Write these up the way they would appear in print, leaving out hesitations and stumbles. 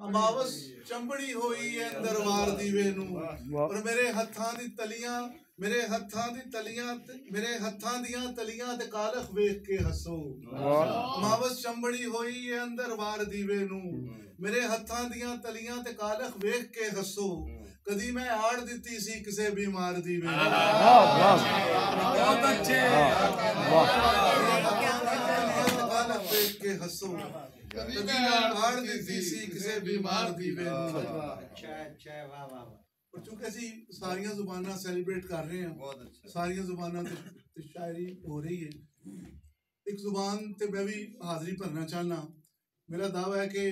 अमावस चंबड़ी होई है दरबार दीवे नू और मेरे हत्थां दी तलियां ते कालख वेख के हसो। अमावस चंबड़ी होई है दरबार दीवे नू मेरे हत्थां दियां तलियां ते कालख वेख के हसो। कदी मैं आड़ दिती सी किसे बीमार दीवे नू। बहुत अच्छे कालख वेख के हसो। कदी मैं आड़ दिती सी किसे बीमार दीवे नू। और चूंकि असी सारियां जुबानां सैलीब्रेट कर रहे हैं, सारियां जुबानां ते शायरी हो रही है। एक जुबान ते मैं भी हाजरी भरना चाहना। मेरा दावा है कि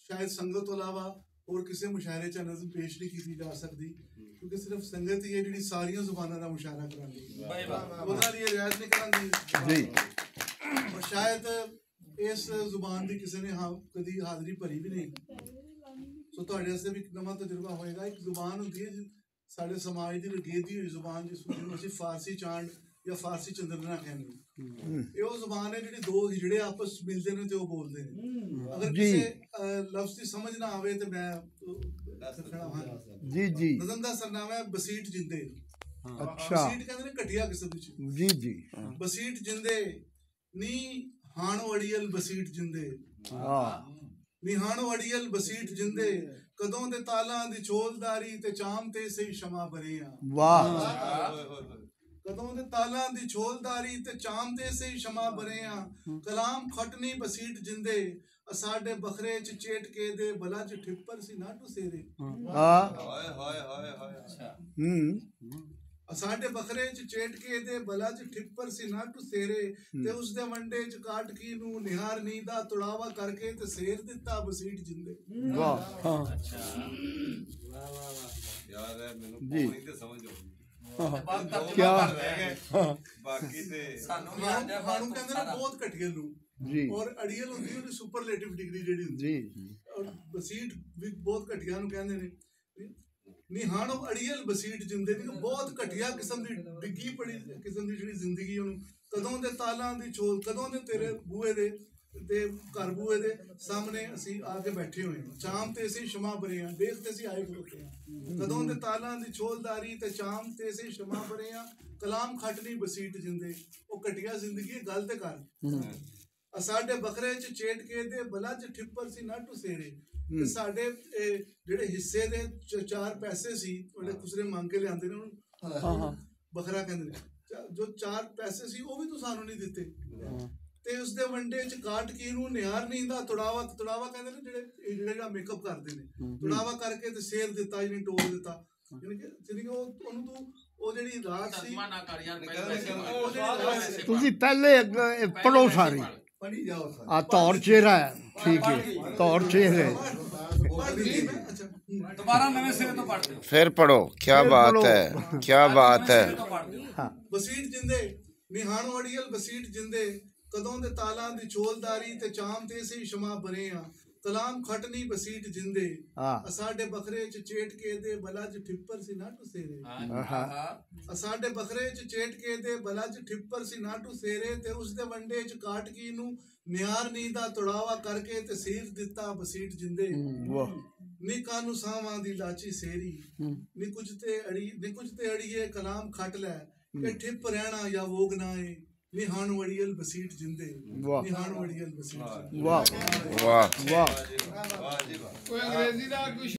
शायद संगत तो इलावा और किसी मुशायरे च नज़म पेश नहीं की जा सकती, क्योंकि सिर्फ संगत ही है जी सारियां जुबानां का मुशायरा करांदी है, उहदे लिए रियायत नहीं करांदी। और शायद इस जुबान की किसी ने कभी हाजरी भरी भी नहीं। सो तुहाडे वास्ते भी नवा तजुर्बा होएगा। एक जुबान होंदी है साडे समाज दी लगेदी हुई जुबान, जिसनूं असीं फारसी चांड या फारसी चंद्रना कहने। ये वो जुबान है जिहड़ी दो हिजड़े आपस मिलते हैं तो बोलते हैं। अगर किसी लफ्ज की समझ ना आवे तो मैं नज़म दा सरनामा है बसीट जिंदे। अच्छा, बसीट कहंदे ने घटिया किस्म दी जी जी। बसीट जिंदे नी हाणो अड़ियल बसीट जिंदे। निहाणो अड़ियल बसीट जिंदे कदों दे तालां दी छोलदारी ते चाम ते सही शमा भरियां। वाह। कदों दे तालां दी छोलदारी ते चाम ते सही शमा भरियां। कलाम खटनी बसीट जिंदे असाडे बखरे च चेट के दे भला च ठिप्पर सी ना टुसेरे। हां हाय हाय हाय हाय। अच्छा असाडे बखरे च चेट के दे भला च ठिप्पर सी ना टुसेरे ते उस दे वंडे च काटकी नू निहार नींदा तुड़ावा करके ते सेर दिता बसीट जिंदे। वाह अच्छा वाह वाह वाह यार है मेनू पौनी ते समझ आ क्या बाकी ते सानू कहंदे ने बहुत घटिया नू जी। और अड़ियल होंदी है सुपरलेटिव डिग्री जेडी होंदी जी। और बसीट भी बहुत घटिया नू कहंदे ने। निहाणो अड़ियल बसीट जिंदे दी बहुत घटिया किस्म दी डिग्गी पड़ी किस्म दी जेहड़ी जिंदगी ओनू। कदों दे तालां दी छोल कदों दे तेरे बूहे दे ते घर बूहे दे सामने असी आके बैठे हुए हैं। चाम ते असी शमा भरे हैं देखते असी आए खलोते हैं। कदों दे तालां दी छोलदारी ते चाम ते असी शमा भरे हैं। कलाम खटनी बसीट जिंदे ओ घटिया जिंदगी गल ते कर। साडे बकरे च चेट के दे भला च ठिप्पर सी ना टुसेरे। साडे जेडे हिस्से दे 4 पैसे सी ओडे खुसरे मांग के लियांदे ने बकरा कहंदे ने। जो 4 पैसे सी वो भी तू सानू नहीं दिते ते उस दे वंडे च काटकी नू निहार नींदा तुड़ावा कहंदे ने जेड़ा मेकअप करदे ने। तुड़ावा करके ते सेर दिता यानी टोल दिता। यानी कि ओनू तू ओ जेड़ी रात सी तुसी पहले पढ़ो सारी तौर चेहरा है ठीक है तौर चेहरे दोबारा नवे सिरे तो पढ़ दो फिर पढ़ो। क्या बात है क्या बात है। बसीट जिंदे निहाणो अड़ियल बसीट जिंदे कदों दे तालां दी छोलदारी ते चाम ते सही शमा भरे आ। कलाम खटनी बसीट जिंदे असाडे बखरे च चेट के दे भला च ठिप्पर सी ना टुसेरे। असाडे बखरे च चेट के दे भला च ठिप्पर सी ना टुसेरे ते उस दे वंडे च काटकी नू निहार नींदा तुड़ावा करके ते सीर दिता बसीट जिंदे। नी कानू सावां दी लाची सेरी नी कुछ ते अड़िए कलाम खट लै के ठिप रहना या वोग ना है। निहाणो अड़ियल बसीट जिंदे निहाणो अड़ियल बसीट। वाह वाह वाह। कोई अंग्रेजी दा